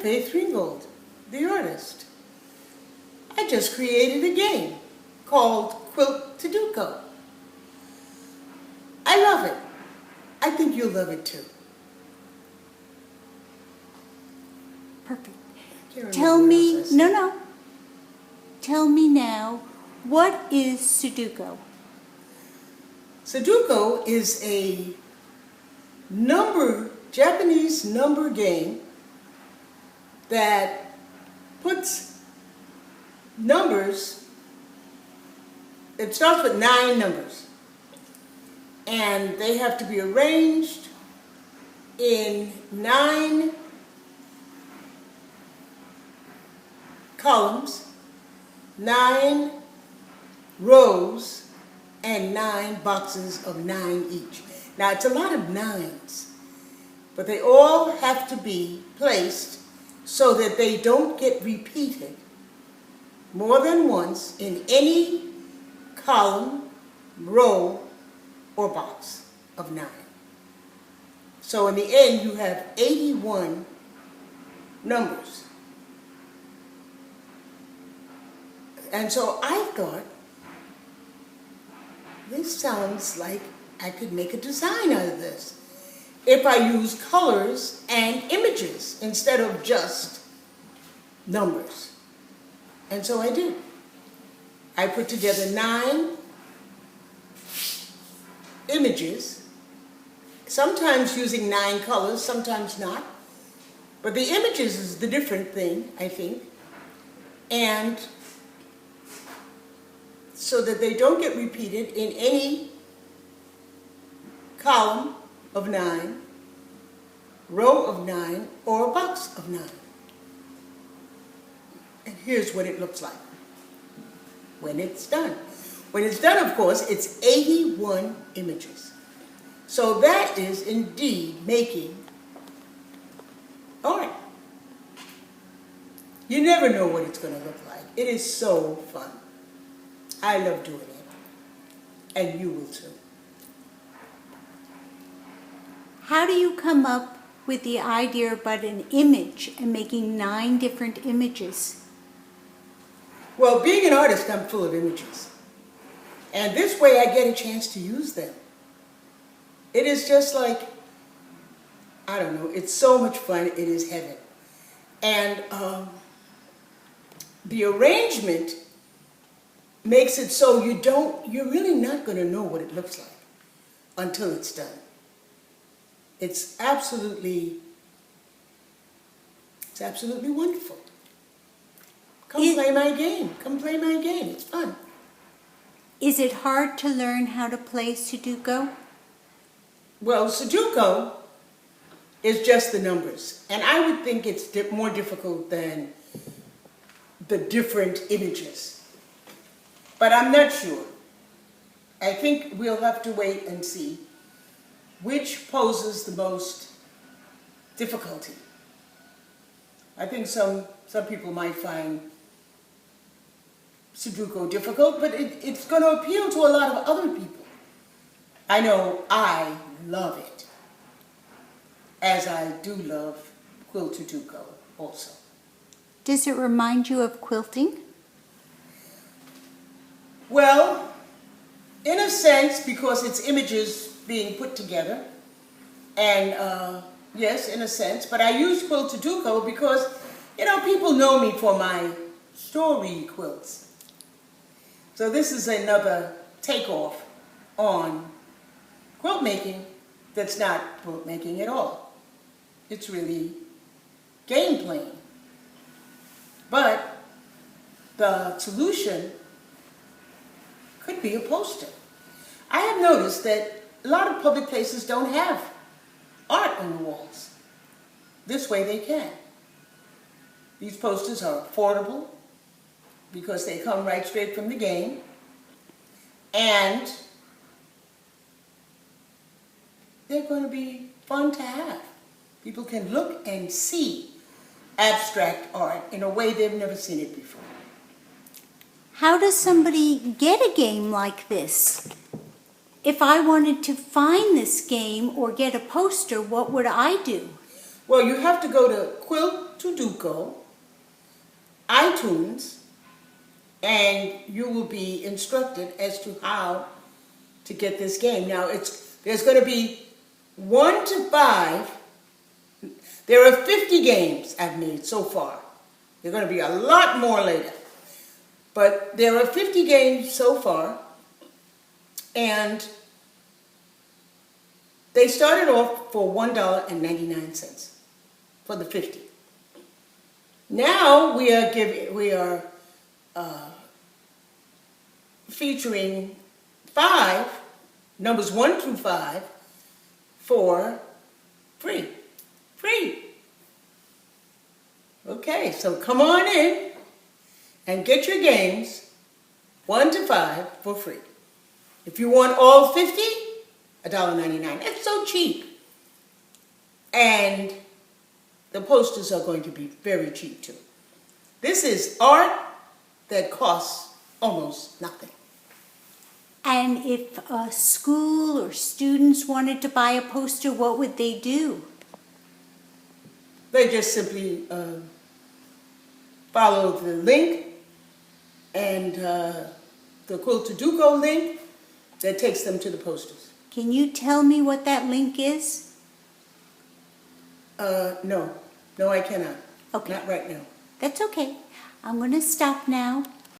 Faith Ringgold, the artist. I just created a game called Quilt Sudoku. I love it. I think you'll love it too. Perfect. Tell me, no. Tell me now, what is Sudoku? Sudoku is a Japanese number game that puts numbers, it starts with 9 numbers, and they have to be arranged in 9 columns, 9 rows, and 9 boxes of 9 each. Now, it's a lot of 9s, but they all have to be placed so that they don't get repeated more than once in any column, row, or box of 9. So in the end, you have 81 numbers. And so I thought, this sounds like I could make a design out of this if I use colors and images instead of just numbers. And so I did. I put together 9 images, sometimes using 9 colors, sometimes not. But the images is the different thing, I think. And so that they don't get repeated in any column of 9, row of 9, or box of 9. And here's what it looks like when it's done. When it's done, of course, it's 81 images. So that is indeed making art. You never know what it's going to look like. It is so fun. I love doing it. And you will too. How do you come up with the idea about an image and making 9 different images? Well, being an artist, I'm full of images. And this way I get a chance to use them. It is just like, I don't know, it's so much fun, it is heaven. And the arrangement makes it so you're really not going to know what it looks like until it's done. It's absolutely wonderful. Come play my game. Come play my game. It's fun. Is it hard to learn how to play Sudoku? Well, Sudoku is just the numbers. And I would think it's more difficult than the different images. But I'm not sure. I think we'll have to wait and see which poses the most difficulty. I think some people might find Sudoku difficult, but it's going to appeal to a lot of other people. I know I love it, as I do love Quilt Sudoku also. Does it remind you of quilting? Well, in a sense, because it's images being put together, and yes, in a sense, but I use Quilt Sudoku because, people know me for my story quilts. So this is another takeoff on quilt making that's not quilt making at all. It's really game playing. But the solution could be a poster. I have noticed that a lot of public places don't have art on the walls. This way they can. These posters are affordable because they come right straight from the game, and they're going to be fun to have. People can look and see abstract art in a way they've never seen it before. How does somebody get a game like this? If I wanted to find this game or get a poster, what would I do? Well, you have to go to Quilt to Duco, iTunes, and you will be instructed as to how to get this game. Now, there's going to be 1 to 5. There are 50 games I've made so far. There are going to be a lot more later. But there are 50 games so far, and they started off for $1.99 for the 50. Now we are featuring 5, numbers 1 through 5, for free. Free. Okay, so come on in and get your games 1 to 5 for free. If you want all 50, $1.99. It's so cheap. And the posters are going to be very cheap too. This is art that costs almost nothing. And if a school or students wanted to buy a poster, what would they do? They just simply follow the link and the Quilt to Duco link that takes them to the posters. Can you tell me what that link is? No, I cannot. Okay. Not right now. That's okay. I'm going to stop now.